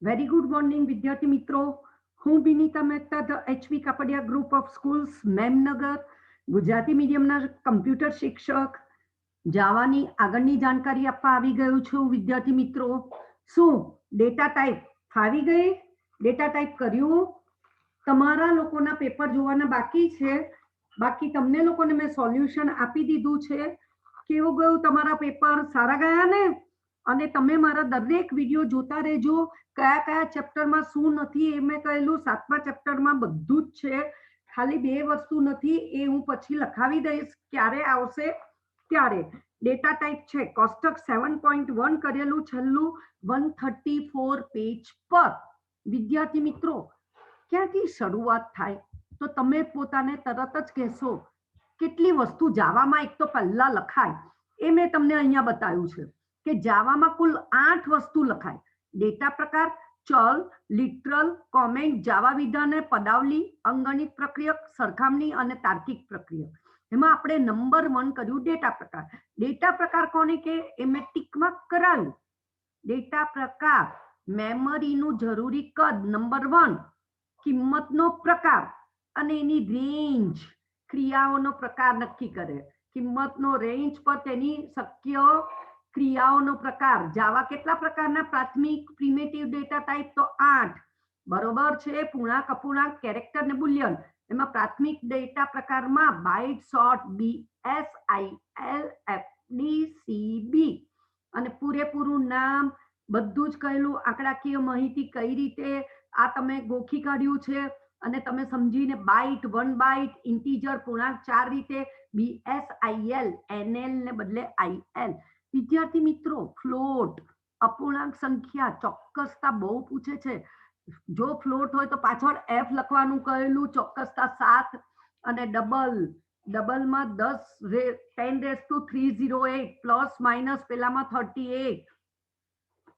Very good morning વિદ્યાર્થી મિત્રો. હું Binita Mehta, the HV Kapadia group of schools Memnagar, Gujarati મીડિયમના કમ્પ્યુટર શિક્ષક, જાવાની આગળની જાણકારી આપવા આવી ગયું છું. વિદ્યાર્થી મિત્રો, શું ડેટા ટાઈપ ફાવી ગઈ? ડેટા ટાઈપ કર્યું? તમારા લોકોના પેપર જોવાના બાકી છે. બાકી તમને લોકોને મેં સોલ્યુશન આપી દીધું છે. કેવું ગયું તમારા પેપર? સારા ગયા ને? અને તમે મારા દરેક વિડીયો જોતા રહેજો. કયા કયા ચેપ્ટરમાં શું નથી એ મેં કહેલું. 7મા ચેપ્ટરમાં બધું જ છે. ખાલી 2 વસ્તુ નથી, એ હું પછી લખાવી દઈશ ક્યારે આવશે ત્યારે. ડેટા ટાઈપ છે, કોષ્ટક 7.1 કરેલું છેલ્લું 134 પેજ પર. વિદ્યાર્થી મિત્રો, ક્યાંથી શરૂઆત થાય તો તમે પોતાને તરત જ કહેશો કેટલી વસ્તુ જાવામાં એક તો પહેલા લખાય. એ મેં તમને અહીંયા બતાવ્યું છે કે જાવામાં કુલ 8 વસ્તુ લખાય. ડેટા પ્રકાર, ચલ, લિટરલ, કોમેન્ટ, જાવા વિધાન, પદાવલી, અંગણિત પ્રક્રિયક, સરખામણી અને તાર્કિક પ્રક્રિયક. એમાં આપણે નંબર 1 કર્યું ડેટા પ્રકાર. ડેટા પ્રકાર કોને કે એ મેં ટીકમાં કરાવ્યું. ડેટા પ્રકાર મેમરીનું જરૂરી કદ નંબર 1, કિંમતનો પ્રકાર અને એની રેન્જ, ક્રિયાઓનો પ્રકાર નક્કી કરે. કિંમતનો રેન્જ પર તેની શક્ય ક્રિયાઓનો પ્રકાર. જાવા કેટલા પ્રકારના? પ્રાથમિક, પ્રિમિટિવ ડેટા ટાઈપ તો 8 બરોબર છે. પૂર્ણાંક, અપૂર્ણાંક, કેરેક્ટર ને બુલિયન. એમાં પ્રાથમિક ડેટા પ્રકારમાં બાઇટ, શોર્ટ, BSIL, FDCB અને પૂરેપૂરું નામ બધું જ કહેલું. આંકડાકીય માહિતી કઈ રીતે આ તમે ગોખી કાઢ્યું છે અને તમે સમજીને બાઇટ, 1 બાઇટ, ઇન્ટીજર, પૂર્ણાંક 4 રીતે, BSIL, NL ને બદલે IL. વિદ્યાર્થી મિત્રો, ફ્લોટ, અપૂર્ણાંક સંખ્યા, ચોક્કસતા બહુ પૂછે છે. જો ફ્લોટ હોય તો પાછળ F લખવાનું કહેલું. ચોક્કસતા 7 અને ડબલમાં 10^308 પ્લસ માઇનસ પેલામાં 38.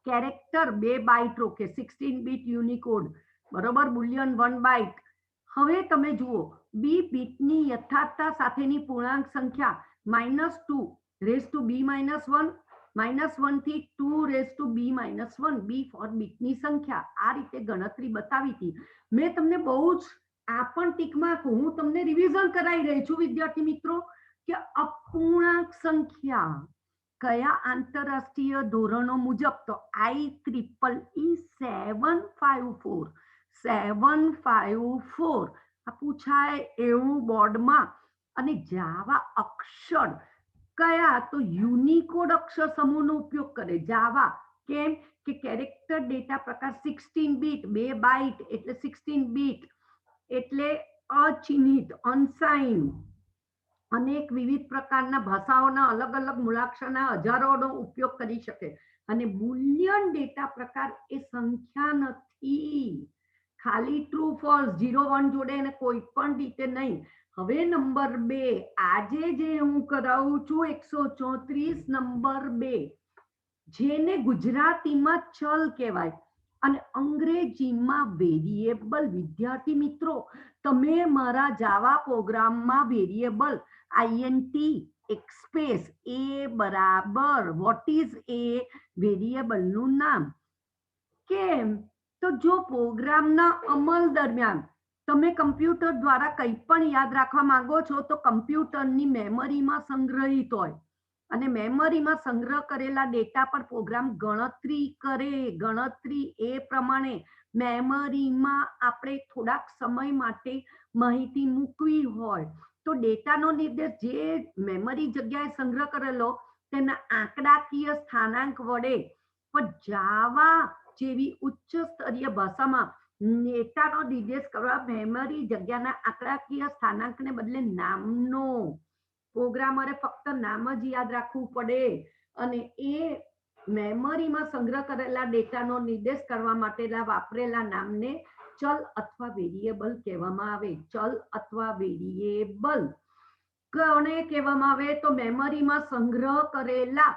કેરેક્ટર 2 બાઇટ રોકે, 16 બીટ યુનિકોડ બરોબર. Boolean 1 byte. હવે તમે જુઓ, બી બીટની યથાર્થતા સાથેની પૂર્ણાંક સંખ્યા -2 રેઝ ટુ b -1, -1 થી 2 રેઝ ટુ b -1, બી ફોર બીટની સંખ્યા. આ રીતે ગણતરી બતાવી હતી મેં તમને. બહુ જ આ પણ ટીકમાં હું તમને રિવિઝન કરાવી રહી છું વિદ્યાર્થી મિત્રો કે અપૂર્ણાંક સંખ્યા કયા આંતરરાષ્ટ્રીય ધોરણો મુજબ? તો IEEE 754 આ પૂછાય એવું બોર્ડમાં. અને જાવા અક્ષર કયા? તો યુનિકોડ અક્ષર સમૂહનો ઉપયોગ કરે જાવા. કેમ કે કેરેક્ટર ડેટા પ્રકાર 16 બીટ, 2 બાઇટ એટલે 16 બીટ એટલે અચિહ્નિત, અનસાઇન. અનેક વિવિધ પ્રકારના ભાષાઓના અલગ અલગ મૂળાક્ષરના હજારોનો ઉપયોગ કરી શકે. અને બુલિયન ડેટા પ્રકાર એ સંખ્યા નથી, ખાલી ટ્રુ ફોલ્સ, 0 1 જોડે અને કોઈ પણ રીતે નહીં. હવે નંબર 2, આજે જે હું કરાવું છું 134 નંબર 2, જેને ગુજરાતીમાં ચલ કહેવાય અને અંગ્રેજીમાં વેરિયેબલ. વિદ્યાર્થી મિત્રો, તમે મારા જાવા પ્રોગ્રામમાં વેરિયેબલ INT એક્સપ્રેસ એ બરાબર વોટ ઇઝ એ વેરિયેબલનું નામ. કેમ? તો જો પ્રોગ્રામના અમલ દરમિયાન તમે કમ્પ્યુટર દ્વારા કંઈ પણ યાદ રાખવા માંગો છો તો કમ્પ્યુટરની મેમરીમાં સંગ્રહિત હોય અને મેમરીમાં સંગ્રહ કરેલા ડેટા પર પ્રોગ્રામ ગણતરી કરે. ગણતરી એ પ્રમાણે મેમરીમાં આપણે થોડાક સમય માટે માહિતી મૂકવી હોય તો ડેટાનો નિર્દેશ જે મેમરી જગ્યાએ સંગ્રહ કરેલો તેના આંકડાકીય સ્થાનાંક વડે. પણ જાવા જેવી ઉચ્ચ સ્તરીય ભાષામાં ડેટાનો નિર્દેશ કરવા મેમરી જગ્યાના આંકડાકીય સ્થાનાંકને બદલે નામનો. પ્રોગ્રામરે ફક્ત નામ જ યાદ રાખવું પડે અને એ મેમરીમાં સંગ્રહ કરેલા ડેટાનો નિર્દેશ કરવા માટે વાપરેલા નામને ચલ અથવા વેરિયેબલ કહેવામાં આવે. ચલ અથવા વેરિયેબલ કોને કહેવામાં આવે? તો મેમરીમાં સંગ્રહ કરેલા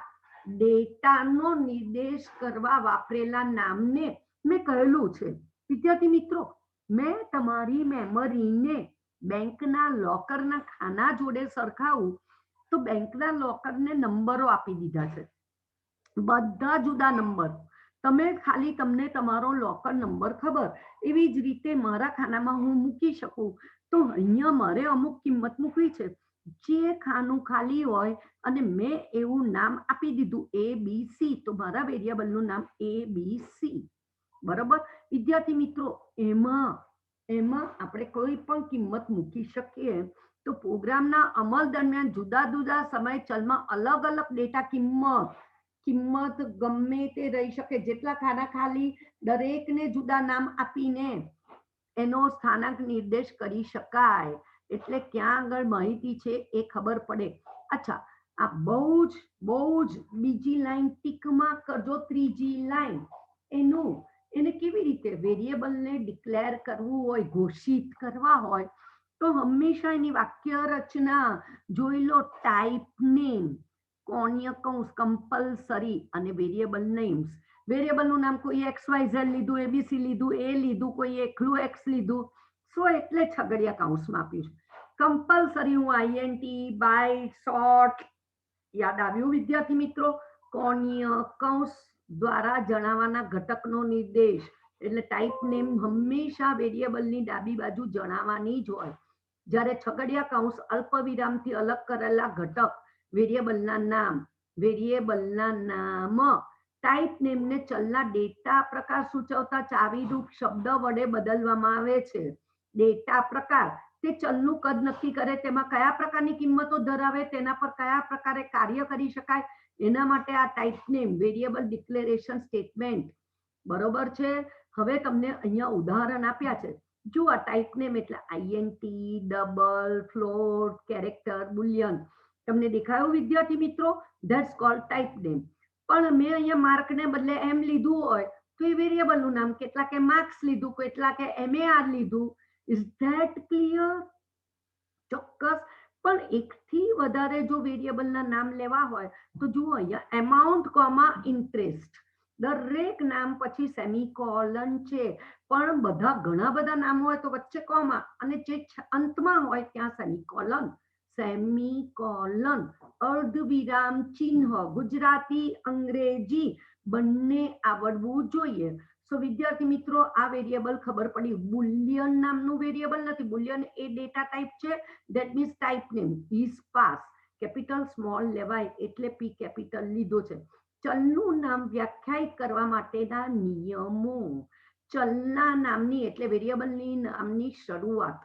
ડેટાનો નિર્દેશ કરવા વાપરેલા નામને મેં કહેલું છે. વિદ્યાર્થી મિત્રો, મેં તમારી મેમરીને બેંકના લોકરના ખાના જોડે સરખાવું તો બેંકના લોકરને નંબરો આપી દીધા છે, બધા જુદા નંબર. તમે ખાલી તમને તમારો લોકર નંબર ખબર, એવી જ રીતે મારા ખાનામાં હું મૂકી શકું. તો અહીંયા મારે અમુક કિંમત મૂકવી છે. જે ખાનું ખાલી હોય અને મેં એવું નામ આપી દીધું ABC, તો મારા વેરિયેબલનું નામ ABC. બરાબર વિદ્યાર્થી મિત્રો, એમાં એમાં આપણે કોઈ પણ કિંમત મૂકી શકીએ. તો પ્રોગ્રામના અમલ દરમિયાન જુદા જુદા સમય ચલમાં અલગ અલગ ડેટા કિંમત ગમે તે રહી શકે. જેટલા ખાના ખાલી દરેકને જુદા નામ આપીને એનો સ્થાનાંક નિર્દેશ કરી શકાય. એટલે ક્યાં આગળ માહિતી છે એ ખબર પડે. અચ્છા, આ બહુ જ બીજી લાઈન ટીકમાં કરજો. ત્રીજી લાઈન એને કેવી રીતે વેરિયેબલને ડિક્લેર કરવું હોય, ઘોષિત કરવા હોય, તો હંમેશા એની વાક્ય રચના જોઈ લો. ટાઈપ નેમ, કોણીય કૌંસ, કમ્પલસરી અને વેરિયેબલ નેમ્સ. વેરિયેબલનું નામ કોઈ XYZ લીધું, ABC લીધું, A લીધું, કોઈ એકલું X લીધું, એટલે છગડિયા કૌંસમાં આપ્યું છે. કમ્પલસરી હું INT, બાઇટ, શોર્ટ યાદ આવ્યું વિદ્યાર્થી મિત્રો. કોણીય કૌંસ દ્વારા જણાવવાના ઘટકનો નિર્દેશ. એટલે ટાઈપ નેમ હંમેશા વેરિયેબલની ડાબી બાજુ જણાવવાની જ હોય. જ્યારે છગડિયા કૌંસ અલ્પ વિરામથી અલગ કરેલા ઘટક વેરિયેબલના નામ ટાઈપ નેમને ચલના ડેટા પ્રકાર સૂચવતા ચાવીરૂપ શબ્દ વડે બદલવામાં આવે છે. ડેટા પ્રકાર તે ચલનું કદ નક્કી કરે, તેમાં કયા પ્રકારની કિંમતો ધરાવે, તેના પર કયા પ્રકારે કાર્ય કરી શકાય, એના માટે આ type name variable declaration statement. બરોબર છે. હવે તમને અહીંયા ઉદાહરણ આપ્યા છે. જો આ ટાઈપ નેમ એટલે INT, double, float, character, Boolean. તમને દેખાયું વિદ્યાર્થી મિત્રો? That's cold type name. પણ મેં અહીંયા માર્કને બદલે એમ લીધું હોય તો એ વેરિયેબલનું નામ. કેટલાકે માર્ક્સ લીધું, કેટલાકે MAR લીધું. Is that clear? ચોક્કસ. પણ એકથી વધારે જો વેરિયેબલના નામ લેવા હોય તો જુઓ અહીંયા એમાઉન્ટ, ઇન્ટરેસ્ટ. દરેક નામ પછી સેમિકોલન છે. પણ ઘણા બધા નામ હોય તો વચ્ચે કોમા, અને જે અંતમાં હોય ત્યાં સેમિકોલન. અર્ધવિરામ ચિહ્ન ગુજરાતી, અંગ્રેજી બંને આવડવું જોઈએ. સો વિદ્યાર્થી મિત્રો, આ વેરિયેબલ ખબર પડી. બુલિયન નામનું વેરિયેબલ નથી. બુલિયન એ ડેટા ટાઈપ છે. That means type name is pass. Capital small લેવાય એટલે P કેપિટલ લીધો છે. ચલનું નામ વ્યાખ્યાયિત કરવા માટેના નિયમો. ચલના નામની એટલે વેરિયેબલની નામની શરૂઆત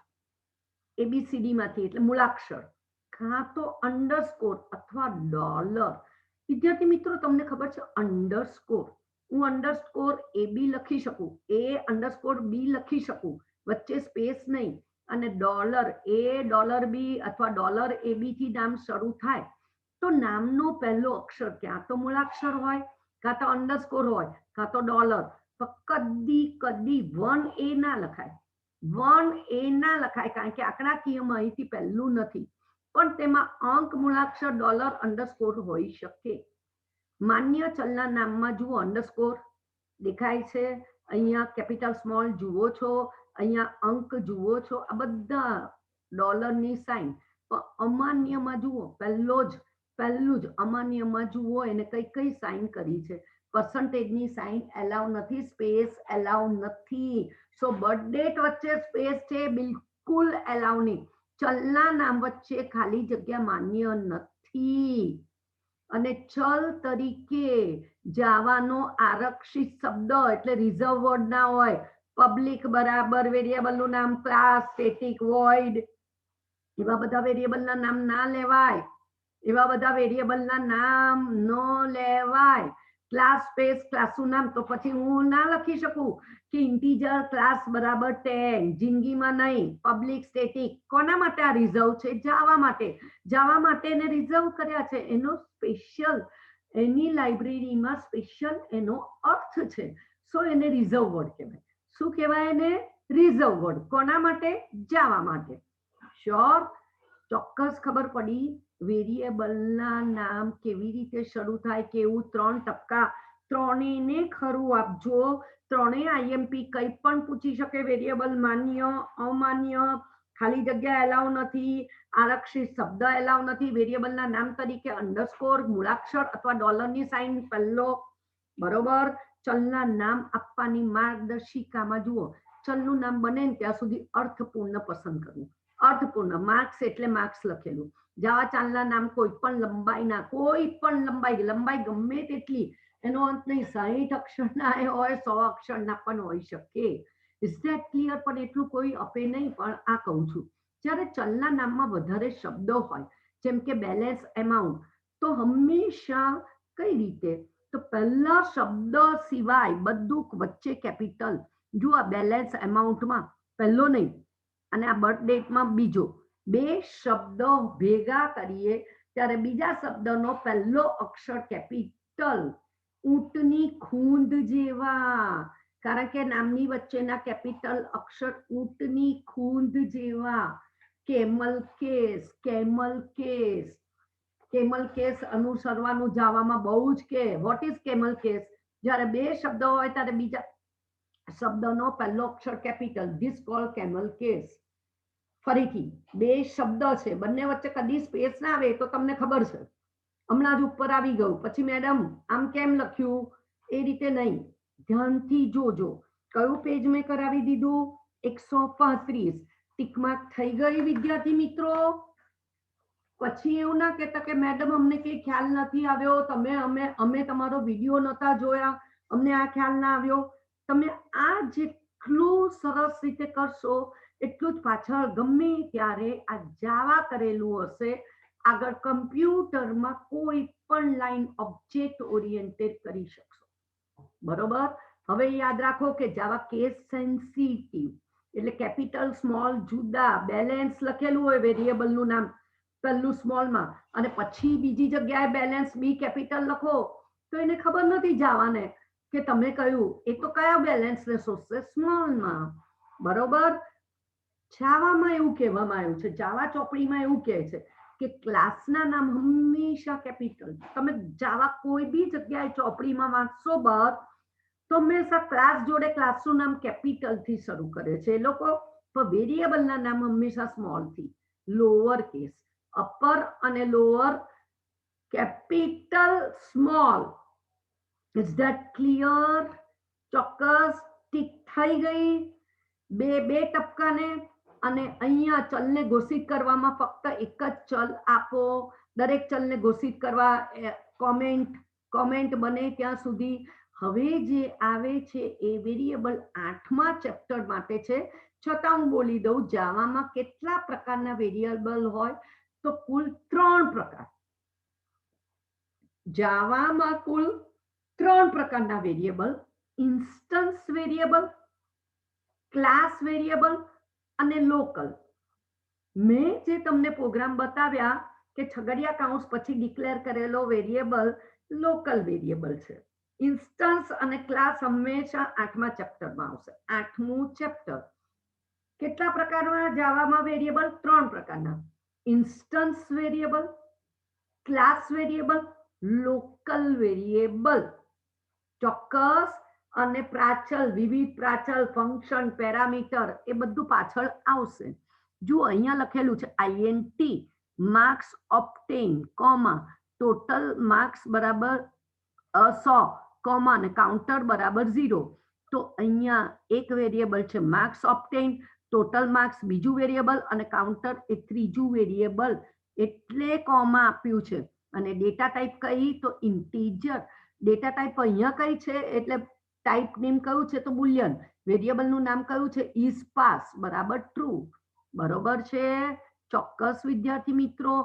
ABCD માંથી એટલે મૂળાક્ષર, કાં તો અંડરસ્કોર અથવા ડોલર. વિદ્યાર્થી મિત્રો, તમને ખબર છે અંડરસ્કોર? હું અંડરસ્કોર AB લખી શકું, A_B લખી શકું, વચ્ચે સ્પેસ નહીં. અને $A$B અથવા $AB થી નામ શરૂ થાય તો નામનો પહેલો અક્ષર ક્યાં તો મૂળાક્ષર હોય, કાં તો અંડરસ્કોર હોય, કાં તો ડોલર. કદી 1A ના લખાય. 1A ના લખાય, કારણ કે આંકડાકીય માહિતી પહેલું નથી. પણ તેમાં અંક, મૂળાક્ષર, ડોલર, અંડરસ્કોર હોઈ શકે. માન્ય ચલના નામમાં જુઓ અંડરસ્કોર દેખાય છે. અહીંયા કેપિટલ સ્મોલ જુઓ છો, અહીંયા અંક જુઓ છો. આ બધા ડોલરની સાઇન. પણ અમાન્યમાં જુઓ, પહેલું જ અમાન્યમાં જુઓ એને કઈ સાઇન કરી છે. પર્સન્ટેજની સાઇન એલાઉ નથી, સ્પેસ એલાઉ નથી. સો બર્થ ડેટ વચ્ચે સ્પેસ છે, બિલકુલ એલાઉ નહીં. ચલના નામ વચ્ચે ખાલી જગ્યા માન્ય નથી. અને ચલ તરીકે જાવાનો આરક્ષિત શબ્દ એટલે રિઝર્વ વર્ડ ના હોય. પબ્લિક બરાબર, વેરિયેબલનું નામ ક્લાસ, સ્ટેટિક, વોઇડ, એવા બધા વેરિયેબલના નામ ના લેવાય. ક્લાસ સ્પેસ ક્લાસનું નામ તો પછી હું ના લખી શકું કે ઇન્ટીજર ક્લાસ બરાબર 10. જિંદગીમાં નહીં. પબ્લિક, સ્ટેટિક કોના માટે આ રિઝર્વ છે? જાવા માટે એને રિઝર્વ કર્યા છે. એનો સ્પેશિયલ, એની લાઇબ્રેરીમાં સ્પેશિયલ એનો અર્થ છે. સો એને રિઝર્વ વર્ડ કહેવાય. શું કહેવાય એને? Reserve word. કોના માટે? જાવા માટે. શ્યોર? ચોક્કસ ખબર પડી. વેરિયેબલના નામ કેવી રીતે શરૂ થાય, કેવું? 3%. ત્રણેયને ખરું આપજો. ત્રણેય IMP કંઈ પણ પૂછી શકે. વેરિયેબલ માન્ય, અમાન્ય, ખાલી જગ્યા એલાઉ નથી, આરક્ષિત શબ્દ એલાઉ નથી. વેરિયેબલના નામ તરીકે અંડરસ્કોર, મૂળાક્ષર અથવા ડોલરની સાઇન પહેલો, બરોબર. ચલના નામ આપવાની માર્ગદર્શિકામાં જુઓ, ચલનું નામ બને ને ત્યાં સુધી અર્થપૂર્ણ પસંદ કરવું. અર્થપૂર્ણ, માર્ક્સ એટલે માર્ક્સ લખેલું. જાવા ચાલના નામ કોઈ પણ લંબાઈના, કોઈ પણ લંબાઈ ગમે તેટલી, એનો અંત નહીં, 60 અક્ષરના હોય, 100 અક્ષરના પણ હોઈ શકે. Is that clear? પણ એટલું કોઈ આપે નહીં, પણ આ કહું છું. જ્યારે ચલના નામમાં વધારે શબ્દો હોય, જેમ કે બેલેન્સ, એમાઉન્ટ, તો હંમેશા કઈ રીતે, તો પહેલા શબ્દ સિવાય બધું વચ્ચે કેપિટલ. જો આ બેલેન્સ એમાઉન્ટમાં પહેલો નહીં, અને આ બર્થ ડેટમાં બીજો, બે શબ્દો ભેગા કરીએ ત્યારે બીજા શબ્દનો પહેલો અક્ષર કેપિટલ. ઊંટની ખૂંદ જેવા, કારણ કે નામની વચ્ચેના કેપિટલ અક્ષર ઊંટની ખૂંદ જેવા. Camel case, camel case, camel case અનુસરવાનું જાવામાં બહુ જ કે. What is camel case? જ્યારે બે શબ્દો હોય ત્યારે બીજા શબ્દનો પહેલો અક્ષર capital. This call camel case. ફરીથી, બે શબ્દ છે, બંને વચ્ચે કદી સ્પેસ ના આવે તો તમને ખબર છે, હમણાં જ ઉપર આવી ગયું, પછી મેડમ આમ કેમ લખ્યું, એ રીતે નહીં. ધ્યાનથી જોજો. કયું પેજ મેં કરાવી દીધું? 135. ટીકમાર્ક થઈ ગઈ વિદ્યાર્થી મિત્રો? પછી એવું ના કહેતા કે મેડમ અમને કઈ ખ્યાલ નથી આવ્યો, અમે તમારો વિડીયો નતા જોયા, અમને આ ખ્યાલ ના આવ્યો. તમે આ જેટલું સરસ રીતે કરશો એટલું જ પાછળ ગમે ત્યારે આ જાવા કરેલું હશે, આગળ કમ્પ્યુટરમાં કોઈ પણ લાઈન ઓબ્જેક્ટ ઓરિએન્ટેડ કરી શકશો. બરોબર. હવે યાદ રાખો કે જાવા કેસ સેન્સિટિવ, એટલે કેપિટલ સ્મોલ જુદા. બેલેન્સ લખેલું હોય વેરિયેબલનું નામ પહેલું સ્મોલમાં, અને પછી બીજી જગ્યાએ બેલેન્સ બી કેપિટલ લખો, તો એને ખબર નથી જાવાને કે તમે કયું, એ તો કયા બેલેન્સને શોધશે? સ્મોલમાં. બરોબર. જાવામાં એવું કહેવામાં આવ્યું છે, જાવા ચોપડીમાં એવું કહે છે કે ક્લાસના નામ હંમેશા કેપિટલ. તમે જાવા કોઈ બી જગ્યાએ ચોપડીમાં વાંચશો બસ, તો હંમેશા ક્લાસ જોડે ક્લાસનું નામ કેપિટલથી શરૂ કરે છે એ લોકો. પણ વેરિયેબલના નામ હંમેશા સ્મોલથી. લોઅર કેસ, અપર અને lower, capital small. Is that clear? ચોક્કસ. ટીક થઈ ગઈ? બે ટપકાને. અને અહીંયા ચલને ઘોષિત કરવામાં ફક્ત એક જ ચલ આપો. દરેક ચલને ઘોષિત કરવા કોમેન્ટ બને ત્યાં સુધી. હવે જે આવે છે એ વેરિયેબલ 8મા ચેપ્ટર માટે છે, છતાં હું બોલી દઉં, જાવામાં કેટલા પ્રકારના વેરિયેબલ હોય? તો કુલ 3 પ્રકાર. જાવામાં કુલ 3 પ્રકારના variable: instance variable, class variable અને લોકલ. મેં જે તમને પ્રોગ્રામ બતાવ્યા કે છગડિયા કૌંસ પછી ડિક્લેર કરેલો વેરિયેબલ લોકલ વેરિયેબલ છે. ઇન્સ્ટન્સ અને ક્લાસ હંમેશા 8મા ચેપ્ટરમાં આવશે. 8મું ચેપ્ટર. કેટલા પ્રકારના જાવામાં વેરિયેબલ? 3 પ્રકારના: instance variable, class variable, local variable. ચોક્કસ. અને પ્રાચલ, વિવિધ પ્રાચલ, ફંક્શન, પેરામીટર, એ બધું પાછળ આવશે. જો અહીંયા લખેલું છે INT, marks obtain, comma, total marks બરાબર 100, કોમા, અને કાઉન્ટર બરાબર 0. તો અહીંયા એક વેરિયેબલ છે માર્ક્સ ઓબ્ટેન, ટોટલ માર્ક્સ બીજું વેરિયેબલ, અને કાઉન્ટર એ ત્રીજું વેરિયેબલ, એટલે કોમા આપ્યું છે. અને ડેટા ટાઈપ કઈ? તો ઇન્ટીજર. ડેટા ટાઈપ અહીંયા કઈ છે? એટલે ટાઈપ નેમ કયું છે? તો બુલિયન. વેરિયેબલનું નામ કયું છે? ઇઝ પાસ બરાબર ટ્રુ. બરોબર છે? ચોક્કસ વિદ્યાર્થી મિત્રો.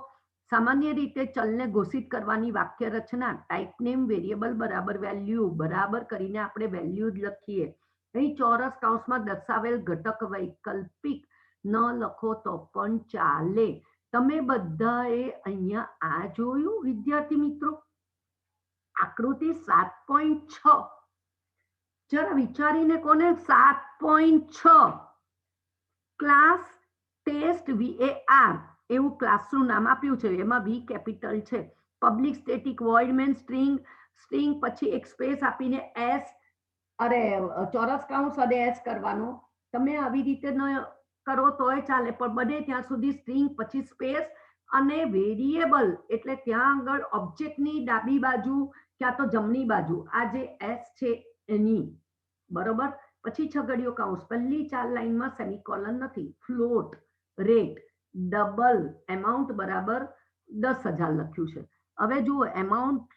સામાન્ય રીતે ચલને ઘોષિત કરવાની વાક્ય રચના ટાઈપ નેમ વેરિયેબલ બરાબર વેલ્યુ બરાબર કરીને આપણે વેલ્યુ જ લખીએ. અહીં ચોરસ કૌંસમાં દર્શાવેલ ઘટક વૈકલ્પિક ન લખો તો પણ ચાલે. તમે બધાએ અહીંયા આ જોયું વિદ્યાર્થી મિત્રો? આકૃતિ 7.6. જરા વિચારીને કોને? 7.6. ક્લાસ ટેસ્ટ VAR એવું ક્લાસનું નામ આપ્યું છે. એમાં વી કેપિટલ છે. Public static void main string, પછી એક સ્પેસ આપીને એસ, અરે ચોરસ કૌંસ અને એસ કરવાનો. તમે આવી રીતે ન કરો તોય ચાલે, પણ બને ત્યાં સુધી સ્ટ્રિંગ પછી સ્પેસ અને વેરિયેબલ, એટલે ત્યાં આગળ ઓબ્જેક્ટની ડાબી બાજુ ક્યાં તો જમણી બાજુ આ જે એસ છે એની, બરોબર. પછી છગડીયો કૌંસ, પહેલી 4 લાઈનમાં સેમિકોલન નથી. ફ્લોટ રેટ ડબલ એમાઉન્ટ બરાબર 10,000 લખ્યું છે. હવે જુઓ, એમાઉન્ટ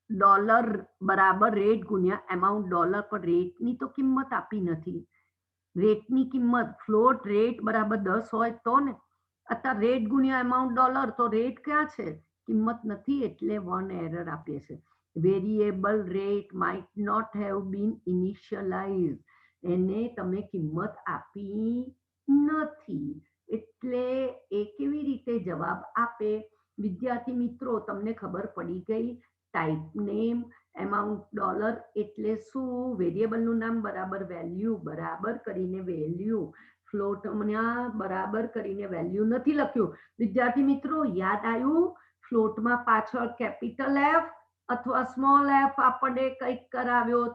ડોલર બરાબર રેટ ગુણ્યા એમાઉન્ટ ડોલર, પર રેટની તો કિંમત આપી નથી. રેટની કિંમત ફ્લોટ રેટ બરાબર 10 હોય તો ને, અત્યારે રેટ ગુણ્યા એમાઉન્ટ ડોલર, તો રેટ ક્યાં છે? કિંમત નથી, એટલે 1 એરર આપીએ છે. Variable rate might not have been initialize, એને તમે કિંમત આપી નથી, એટલે એ કેવી રીતે જવાબ આપે? વિદ્યાર્થી મિત્રો, તમને ખબર પડી ગઈ. ટાઈપ નેમ, એમાઉન્ટ ડોલર એટલે શું? વેરિયેબલનું નામ બરાબર વેલ્યુ બરાબર કરીને વેલ્યુ, ફ્લોટમાં બરાબર કરીને વેલ્યુ નથી લખ્યું. વિદ્યાર્થી મિત્રો, યાદ આવ્યું? ફ્લોટમાં પાછળ કેપિટલ એફ અથવા સ્મોલ એફ આપણને કંઈક કરાવ્યો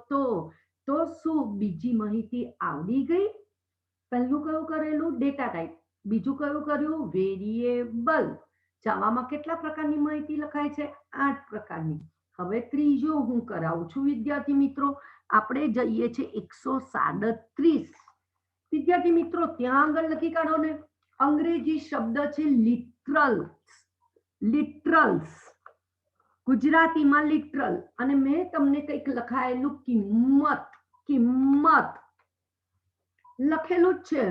તો શું બીજી માહિતી આવડી ગઈ? પહેલું કયું કરેલું? Data type. બીજું કયું કર્યું? વેરિયેબલ. જાવામાં કેટલા પ્રકારની માહિતી લખાય છે? 8 પ્રકારની. હવે ત્રીજો હું કરાવું છું વિદ્યાર્થી મિત્રો. આપણે જઈએ છે 137. વિદ્યાર્થી મિત્રો, ત્યાં આગળ લખી કાઢો ને. અંગ્રેજી શબ્દ છે લિટરલ્સ. લિટરલ્સ, ગુજરાતીમાં લિટરલ. અને મેં તમને કંઈક લખાયેલું કિંમત. કિંમત લખેલું જ છે.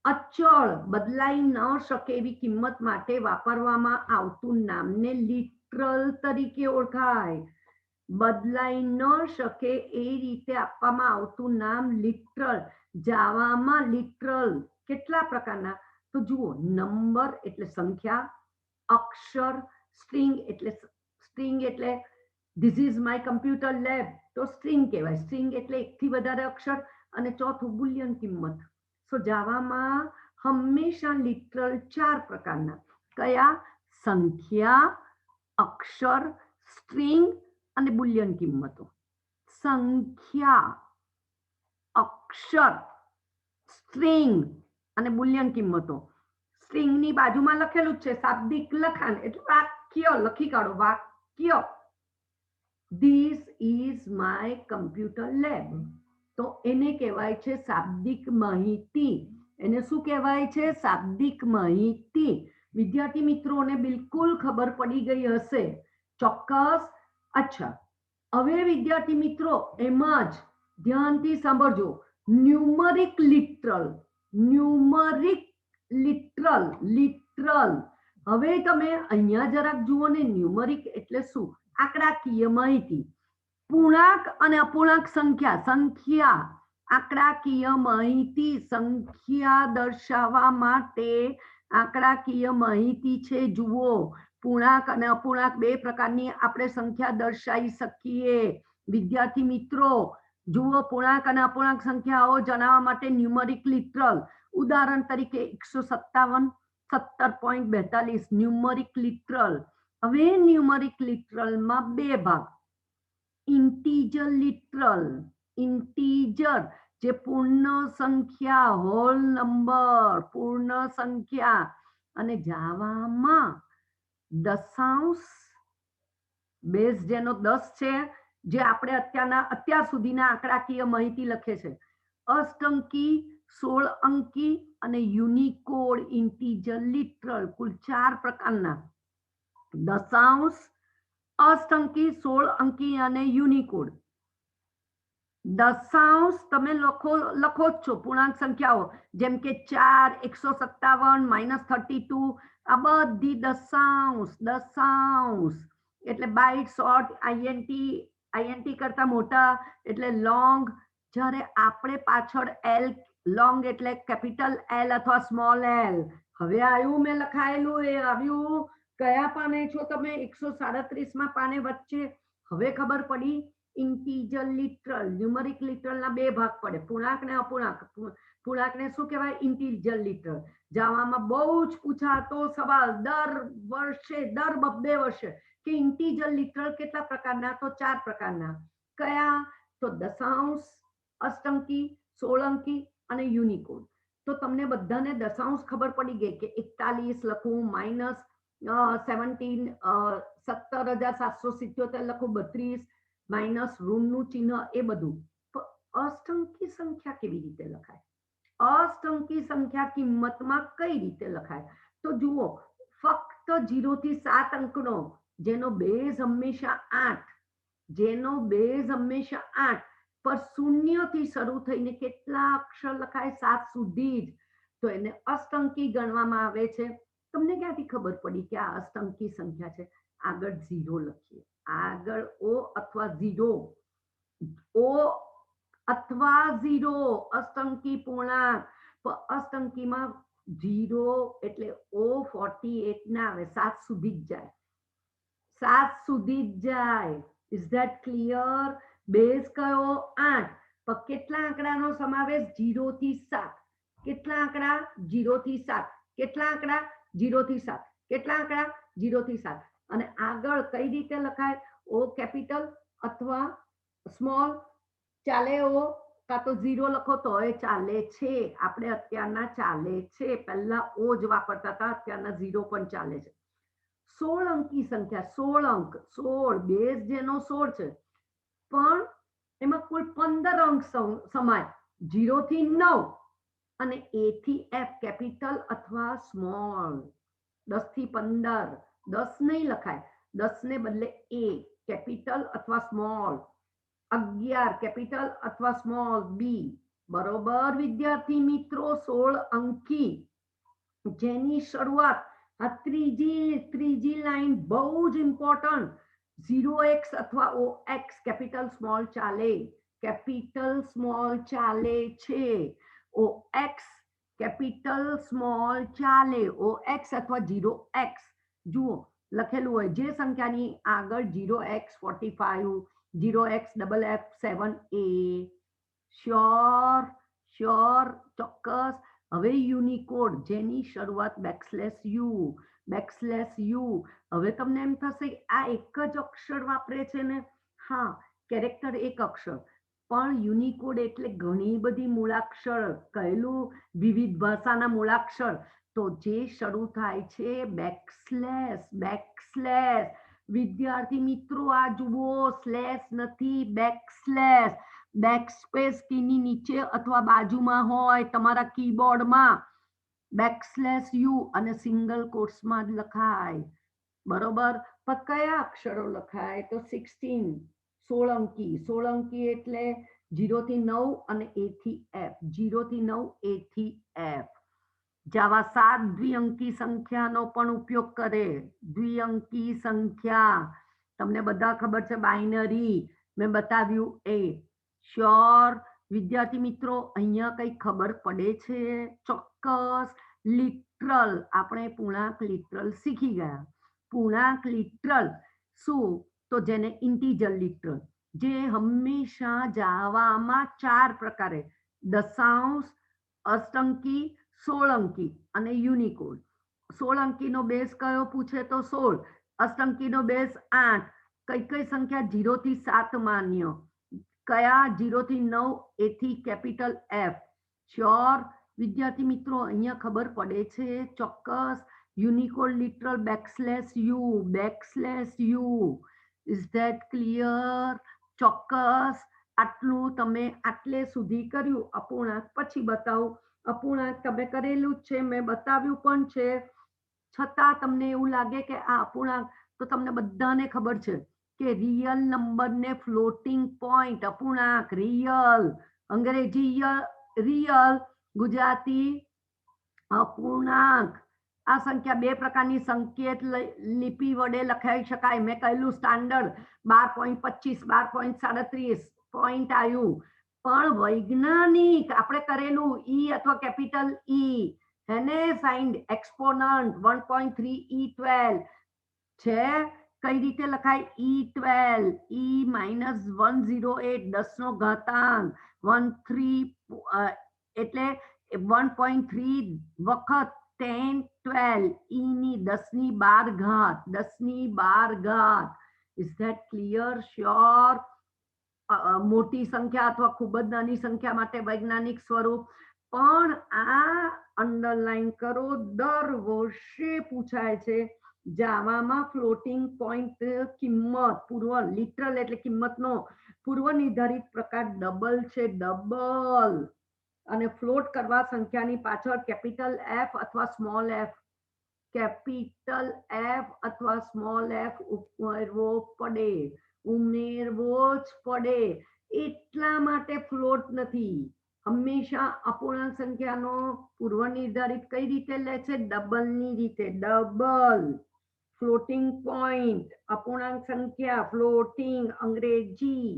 અચળ, બદલાઈ ન શકે એવી કિંમત માટે વાપરવામાં આવતું નામને લિટરલ તરીકે ઓળખાય. બદલાઈ ન શકે એ રીતે આપવામાં આવતું નામ લિટરલ. જાવામાં લિટરલ કેટલા પ્રકારના? તો જુઓ, નંબર એટલે સંખ્યા, અક્ષર, સ્ટ્રિંગ એટલે this is my computer lab, તો સ્ટ્રિંગ કહેવાય. સ્ટ્રિંગ એટલે એકથી વધારે અક્ષર. અને ચોથું બુલિયન કિંમત. સો જાવામાં હંમેશા લિટરલ 4 પ્રકારના. કયા? સંખ્યા, અક્ષર, સ્ટ્રિંગ અને બુલિયન કિંમતો. સંખ્યા, અક્ષર, સ્ટ્રિંગ અને બુલિયન કિંમતો. સ્ટ્રિંગની બાજુમાં લખેલું જ છે શાબ્દિક લખાણ, એટલે વાક્ય લખી કાઢો. વાક્ય, this is my computer lab, તો એને કહેવાય છે શાબ્દિક માહિતી. એને શું કહેવાય છે? શાબ્દિક માહિતી. વિદ્યાર્થી મિત્રોને બિલકુલ ખબર પડી ગઈ હશે, ચોક્કસ. અચ્છા, હવે વિદ્યાર્થી મિત્રો એમ જ ધ્યાનથી સાંભળજો. Numeric literal. Numeric literal. Literal. હવે તમે અહીંયા જરાક જુઓ ને. ન્યુમરિક એટલે શું? આંકડાકીય માહિતી. પૂર્ણાંક અને અપૂર્ણાંક સંખ્યા. સંખ્યા, આંકડાકીય માહિતી. સંખ્યા દર્શાવવા માટે આંકડાકીય માહિતી છે. જુઓ, પૂર્ણાંક અને અપૂર્ણાંક 2 પ્રકારની આપણે સંખ્યા દર્શાવી શકીએ. વિદ્યાર્થી મિત્રો જુઓ, પૂર્ણાંક અને અપૂર્ણાંક સંખ્યાઓ જણાવવા માટે ન્યુમરિક લિટરલ. ઉદાહરણ તરીકે 157, 17.42 ન્યુમરિક લિટરલ. હવે ન્યુમરિક લિટરલમાં 2 ભાગ. Integer literal. ઇન્ટીજર જે પૂર્ણ સંખ્યા, હોલ નંબર, પૂર્ણ સંખ્યા. અને જાવામાં દશાંશ, બેઝ જેનો 10 છે, જે આપણે અત્યાર સુધીના આંકડાકીય માહિતી લખે છે. અષ્ટંકી, 16 અંકી અને યુનિકોડ. ઇન્ટીજર લિટરલ કુલ 4 પ્રકારના. દશાંશ, અષ્ટંકી, 16 અંકી અને યુનિકોડ. દશાંશ તમે લખો જ છો. પૂર્ણાંક સંખ્યાઓ જેમ કે 4, 157, -32, આ બધી દશાંશ. દશાંશ એટલે બાઇટ, શોર્ટ, આઈએનટી કરતા મોટા એટલે લોંગ. જ્યારે આપણે પાછળ એલ, લોંગ એટલે કેપિટલ એલ અથવા સ્મોલ એલ. હવે આવ્યું મેં લખાયેલું, એ આવ્યું. કયા પાને છો તમે? 137માં પાને વચ્ચે. હવે ખબર પડી. ઇન્ટીજર લિટરલ, ન્યુમરિક લિટરલના 2 ભાગ પડે, પૂર્ણાંક ને અપૂર્ણાંક. પૂર્ણાંકને શું કહેવાય? Integer literal. જાવામાં બહુ જ પૂછાતો સવાલ દર વર્ષે, દર 2 વર્ષે, કે ઇન્ટીજર લિટરલ કેટલા પ્રકારના? તો 4 પ્રકારના. કયા? તો દશાંશ, અષ્ટંકી, 16 અંકી અને યુનિકોડ. તો તમને બધાને દશાંશ ખબર પડી ગઈ કે 41 લખું, -17, 17,777 લખું, 32, માઇનસ ઋણનું ચિહ્ન એ બધું. અષ્ટંકી સંખ્યા કેવી રીતે લખાય? અષ્ટંકી સંખ્યા કિંમતમાં કઈ રીતે લખાય? તો જુઓ, ફક્ત 0 થી 7 અંકનો જેનો બેઝ હંમેશા 8, જેનો બેઝ હંમેશા 8 પર શૂન્યથી શરૂ થઈને કેટલા અક્ષર લખાય? 7 સુધી જ, તો એને અષ્ટંકી ગણવામાં આવે છે. તમને ક્યાંથી ખબર પડી કે આ અષ્ટંકી સંખ્યા છે? આગળ 0 લખીએ, આગળ ઓ અથવા 0, ઓ અથવા 0, અષ્ટંકી પૂર્ણાંક. અષ્ટંકીમાં 0 એટલે O48 ના આવે, 7 સુધી જ જાય, 7 સુધી જ જાય. Is that clear? બેઝ કયો? 8. પણ કેટલા આંકડાનો સમાવેશ? 0 થી 7. કેટલા આંકડા? 0 થી 7. કેટલા આંકડા? 0 થી 7. કેટલા આંકડા? 0 થી 7. અને આગળ કઈ રીતે લખાય? ઓ કેપિટલ અથવા સ્મોલ ચાલે, ઓ કાં તો 0 લખો તોય ચાલે છે. આપણે અત્યારના ચાલે છે, પહેલા ઓ જ વાપરતા હતા, અત્યારના 0 પણ ચાલે છે. 16 અંકી સંખ્યા, 16 અંક, 16, બેઝ જેનો 16 છે, પણ એમાં કુલ 15 અંક સમાય, 0 થી 9 અને A થી F, કેપિટલ અથવા સ્મોલ. 10 થી 15, 10 નહીં લખાય, 10 ને બદલે A, કેપિટલ અથવા સ્મોલ. 11, કેપિટલ અથવા સ્મોલ B. બરોબર વિદ્યાર્થી મિત્રો? 16 અંકી જેની શરૂઆત આ ત્રીજી લાઈન બહુ જ ઇમ્પોર્ટન્ટ, 0x અથવા OX, કેપિટલ સ્મોલ ચાલે, કેપિટલ સ્મોલ ચાલે છે. OX કેપિટલ સ્મોલ ચાલે, OX અથવા 0x. જુઓ લખેલું હોય, જે સંખ્યાની આગળ 0x45, 0xFF7A. શ્યોર? શ્યોર, ચોક્કસ. હવે યુનિકોડ જેની શરૂઆત બેકસ્લેશ યુ. હવે તમને એમ થશે આ એક જ અક્ષર વાપરે છે ને? હા, કેરેક્ટર એક અક્ષર, પણ યુનિકોડ એટલે ઘણી બધી મૂળાક્ષર. કહેલું વિવિધ ભાષાના મૂળાક્ષર, તો જે શરૂ થાય છે બેકસ્લેશ. વિદ્યાર્થી મિત્રો આ જુઓ, સ્લેશ નથી, બેકસ્લેશ. બેકસ્પેસ કીની નીચે અથવા બાજુમાં હોય તમારા કીબોર્ડમાં, બેકસ્લેશ યુ અને સિંગલ કોટ્સમાં જ લખાય. બરોબર? પણ કયા અક્ષરો લખાય? તો 16, 16 અંકી. 16 અંકી એટલે 0 થી 9 અને A થી F, 0 થી 9 A થી F. જાવા 7 દ્વિઅંકી સંખ્યાનો પણ ઉપયોગ કરે. દ્વિઅંકી સંખ્યા તમને બધા ખબર છે, બાઇનરી મેં બતાવ્યું એ. શ્યોર વિદ્યાર્થી મિત્રો? અહીંયા કઈ ખબર પડે છે? ચોક્કસ. લિટરલ, આપણે પૂર્ણાંક લિટરલ શીખી ગયા. પૂર્ણાંક લિટરલ શું? તો જેને ઇન્ટીજર લિટરલ, જે હંમેશા જાવામાં 4 પ્રકારે, દશાંશ, અષ્ટંકી, 16 અંકી અને યુનિકોડ. 16 અંકીનો બેઝ કયો પૂછે તો 16, અષ્ટંકીનો બેઝ 8. કઈ કઈ સંખ્યા 0 થી 7 માન્ય? કયા? 0 થી 9 A થી કેપિટલ F. શ્યોર વિદ્યાર્થી મિત્રો? અહીંયા ખબર પડે છે? ચોક્કસ. Unicode literal backslash you. Is that clear? ચોક્કસ. આટલું તમે આટલે સુધી કર્યું. અપૂર્ણાંક પછી બતાવું. અપૂર્ણાંક તમે કરેલું જ છે, મેં બતાવ્યું પણ છે, છતાં તમને એવું લાગે કે આ અપૂર્ણાંક, તો તમને બધાને ખબર છે કે રિયલ નંબરને ફ્લોટિંગ પોઈન્ટ, અપૂર્ણાંક, રિયલ, અંગ્રેજી રિયલ, ગુજરાતી અપૂર્ણાંક. આ સંખ્યા 2 પ્રકારની સંકેત લિપિ વડે લખાઈ શકાય. મેં કહેલું સ્ટાન્ડર્ડ 12.25, 12.37 પોઈન્ટ આવ્યું, પણ વૈજ્ઞાનિક આપણે કરેલું ઈ અથવા કેપિટલ ઈ, હેને, સાઇન્ડ એક્સપોનન્ટ 1.3E12 છે. કઈ રીતે લખાય? E12, E -108, 10 નો ઘાતાંક, 13 એટલે 1.3 વખત 10, 12, E ની 10 ની 12 ઘાત, 10 ની 12 ઘાત. Is that clear? શ્યોર? મોટી સંખ્યા અથવા ખૂબ જ નાની સંખ્યા માટે વૈજ્ઞાનિક સ્વરૂપ. પણ આ અંડરલાઈન કરો, દર વર્ષે પૂછાય છે જાવામાં ફ્લોટિંગ પોઈન્ટ કિંમત પૂર્વ લિટરલ એટલે કિંમતનો પૂર્વ નિર્ધારિત પ્રકાર ડબલ છે, ડબલ. અને ફ્લોટ કરવા સંખ્યાની પાછળ કેપિટલ એફ અથવા સ્મોલ એફ, કેપિટલ એફ અથવા સ્મોલ એફ ઉમેરવો જ પડે. એટલા માટે ફ્લોટ નથી. હંમેશા અપૂર્ણાંક સંખ્યાનો પૂર્વ નિર્ધારિત કઈ રીતે લે છે? ડબલની રીતે. ડબલ ફ્લોટિંગ પોઈન્ટ, અપૂર્ણાંક સંખ્યા, ફ્લોટિંગ, અંગ્રેજી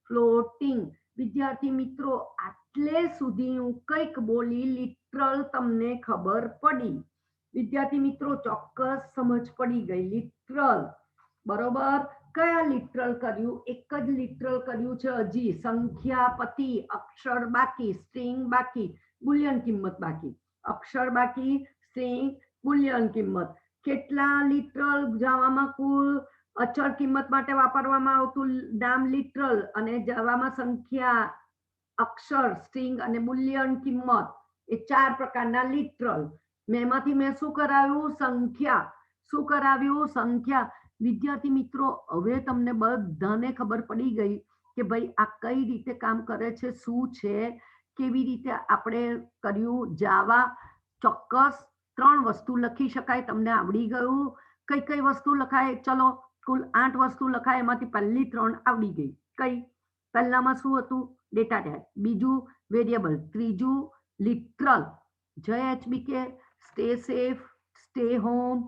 ફ્લોટિંગ. વિદ્યાર્થી મિત્રો, આટલે સુધી હું કંઈક બોલી, લિટરલ તમને ખબર પડી. વિદ્યાર્થી મિત્રો, ચોક્કસ સમજ પડી ગઈ. લિટરલ બરોબર. કયા લિટરલ કર્યું? એક જ લિટરલ કર્યું છે હજી. સંખ્યા પતિ, અક્ષર બાકી, સ્ટ્રિંગ બાકી, બુલિયન કિંમત બાકી. અક્ષર બાકી, સ્ટ્રિંગ, બુલિયન કિંમત. કેટલા લિટરલ જાવામાં કુલ અચળ કિંમત માટે વાપરવામાં આવતું નામ લિટરલ, અને જાવામાં સંખ્યા, અક્ષર, સ્ટ્રિંગ અને બુલિયન કિંમત, એ 4 પ્રકારના લિટરલ. એમાંથી મેં શું કરાવ્યું? સંખ્યા. શું કરાવ્યું? સંખ્યા. વિદ્યાર્થી મિત્રો, હવે તમને બધાને ખબર પડી ગઈ કે ભાઈ આ કઈ રીતે કામ કરે છે, શું છે, કેવી રીતે આપણે કર્યું. જાવા ચોક્કસ 3 વસ્તુ લખી શકાય. તમને આવડી ગયું. કઈ કઈ વસ્તુ લખાય? ચલો, કુલ 8 વસ્તુ લખાય, એમાંથી પહેલી 3 આવડી ગઈ. કઈ? પહેલામાં શું હતું? Data type. બીજું વેરિયેબલ. ત્રીજું લિટરલ. જય HBK, stay safe, stay home.